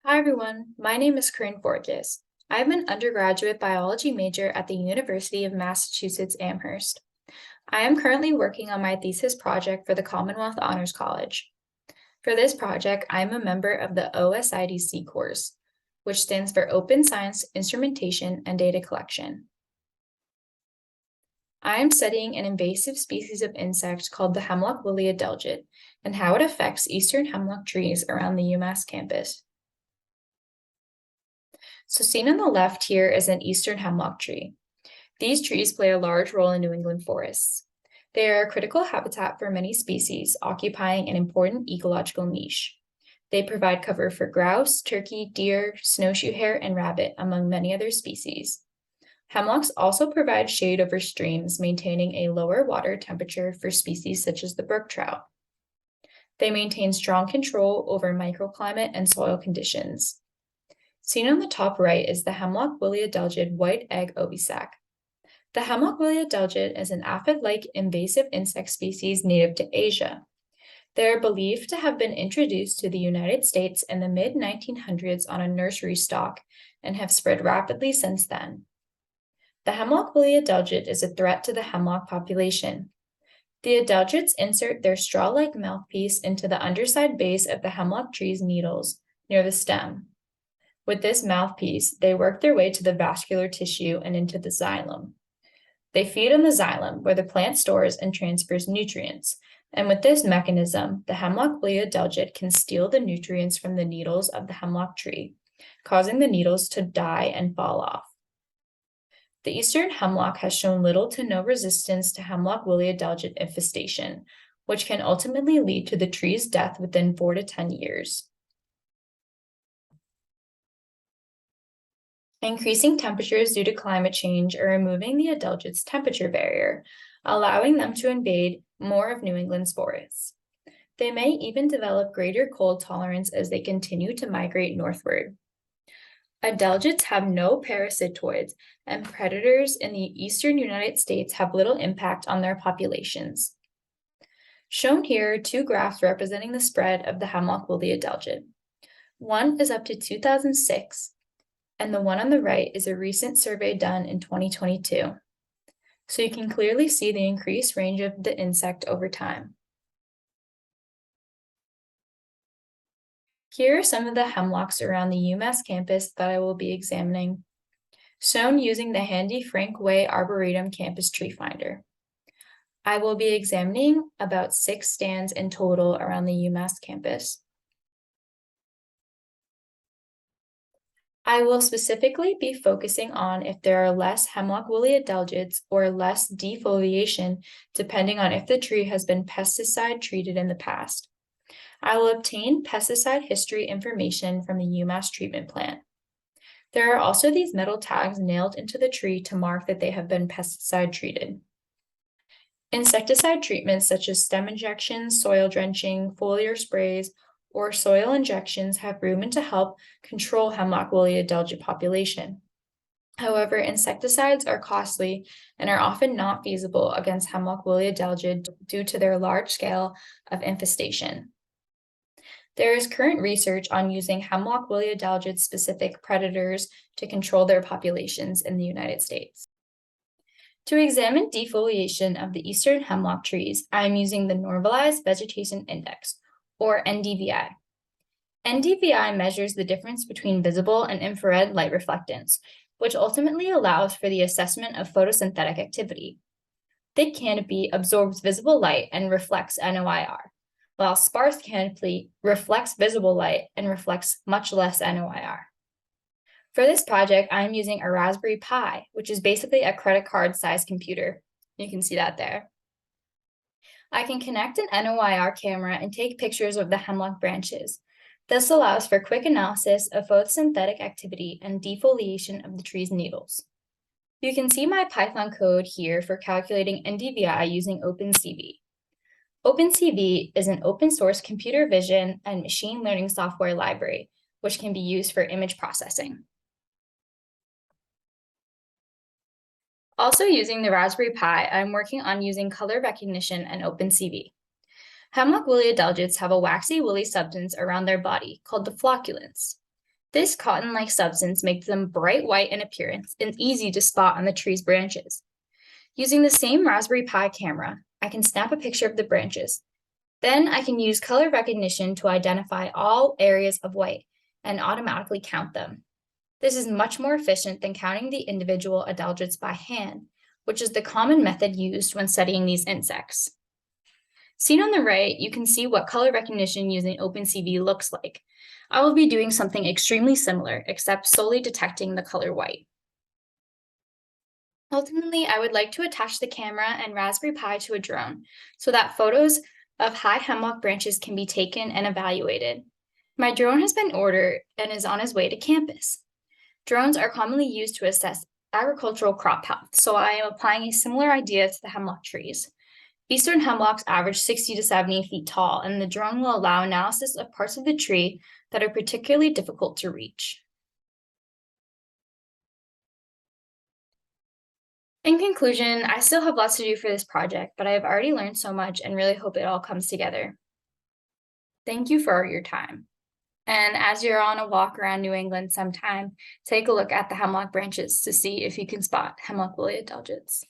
Hi everyone, my name is Corin Forkus. I'm an undergraduate biology major at the University of Massachusetts Amherst. I am currently working on my thesis project for the Commonwealth Honors College. For this project, I am a member of the OSIDC course, which stands for Open Science Instrumentation and Data Collection. I am studying an invasive species of insect called the Hemlock woolly adelgid and how it affects eastern hemlock trees around the UMass campus. So seen on the left here is an eastern hemlock tree. These trees play a large role in New England forests. They are a critical habitat for many species, occupying an important ecological niche. They provide cover for grouse, turkey, deer, snowshoe hare, and rabbit, among many other species. Hemlocks also provide shade over streams, maintaining a lower water temperature for species such as the brook trout. They maintain strong control over microclimate and soil conditions. Seen on the top right is the Hemlock woolly adelgid white egg ovisac. The Hemlock woolly adelgid is an aphid-like invasive insect species native to Asia. They are believed to have been introduced to the United States in the mid-1900s on a nursery stock and have spread rapidly since then. The Hemlock woolly adelgid is a threat to the hemlock population. The adelgids insert their straw-like mouthpiece into the underside base of the hemlock tree's needles near the stem. With this mouthpiece, they work their way to the vascular tissue and into the xylem. They feed on the xylem, where the plant stores and transfers nutrients, and with this mechanism, the Hemlock woolly adelgid can steal the nutrients from the needles of the hemlock tree, causing the needles to die and fall off. The eastern hemlock has shown little to no resistance to Hemlock woolly adelgid infestation, which can ultimately lead to the tree's death within 4 to 10 years. Increasing temperatures due to climate change are removing the adelgid's temperature barrier, allowing them to invade more of New England's forests. They may even develop greater cold tolerance as they continue to migrate northward. Adelgids have no parasitoids, and predators in the eastern United States have little impact on their populations. Shown here are two graphs representing the spread of the Hemlock woolly adelgid. One is up to 2006, and the one on the right is a recent survey done in 2022. So you can clearly see the increased range of the insect over time. Here are some of the hemlocks around the UMass campus that I will be examining, shown using the handy Frank Way Arboretum Campus Tree Finder. I will be examining about 6 stands in total around the UMass campus. I will specifically be focusing on if there are less Hemlock woolly adelgids or less defoliation, depending on if the tree has been pesticide treated in the past. I will obtain pesticide history information from the UMass treatment plant. There are also these metal tags nailed into the tree to mark that they have been pesticide treated. Insecticide treatments such as stem injections, soil drenching, foliar sprays, or soil injections have proven to help control Hemlock woolly adelgid population. However, insecticides are costly and are often not feasible against Hemlock woolly adelgid due to their large scale of infestation. There is current research on using Hemlock woolly adelgid specific predators to control their populations in the United States. To examine defoliation of the eastern hemlock trees, I am using the Normalized Vegetation Index, or NDVI. NDVI measures the difference between visible and infrared light reflectance, which ultimately allows for the assessment of photosynthetic activity. Thick canopy absorbs visible light and reflects NOIR, while sparse canopy reflects visible light and reflects much less NOIR. For this project, I'm using a Raspberry Pi, which is basically a credit card sized computer. You can see that there. I can connect an NOIR camera and take pictures of the hemlock branches. This allows for quick analysis of photosynthetic activity and defoliation of the tree's needles. You can see my Python code here for calculating NDVI using OpenCV. OpenCV is an open source computer vision and machine learning software library, which can be used for image processing. Also using the Raspberry Pi, I'm working on using color recognition and OpenCV. Hemlock woolly adelgids have a waxy woolly substance around their body called the flocculence. This cotton-like substance makes them bright white in appearance and easy to spot on the tree's branches. Using the same Raspberry Pi camera, I can snap a picture of the branches. Then I can use color recognition to identify all areas of white and automatically count them. This is much more efficient than counting the individual adelgids by hand, which is the common method used when studying these insects. Seen on the right, you can see what color recognition using OpenCV looks like. I will be doing something extremely similar, except solely detecting the color white. Ultimately, I would like to attach the camera and Raspberry Pi to a drone so that photos of high hemlock branches can be taken and evaluated. My drone has been ordered and is on its way to campus. Drones are commonly used to assess agricultural crop health, so I am applying a similar idea to the hemlock trees. Eastern hemlocks average 60 to 70 feet tall, and the drone will allow analysis of parts of the tree that are particularly difficult to reach. In conclusion, I still have lots to do for this project, but I have already learned so much and really hope it all comes together. Thank you for your time. And as you're on a walk around New England sometime, take a look at the hemlock branches to see if you can spot hemlock woolly adelgids.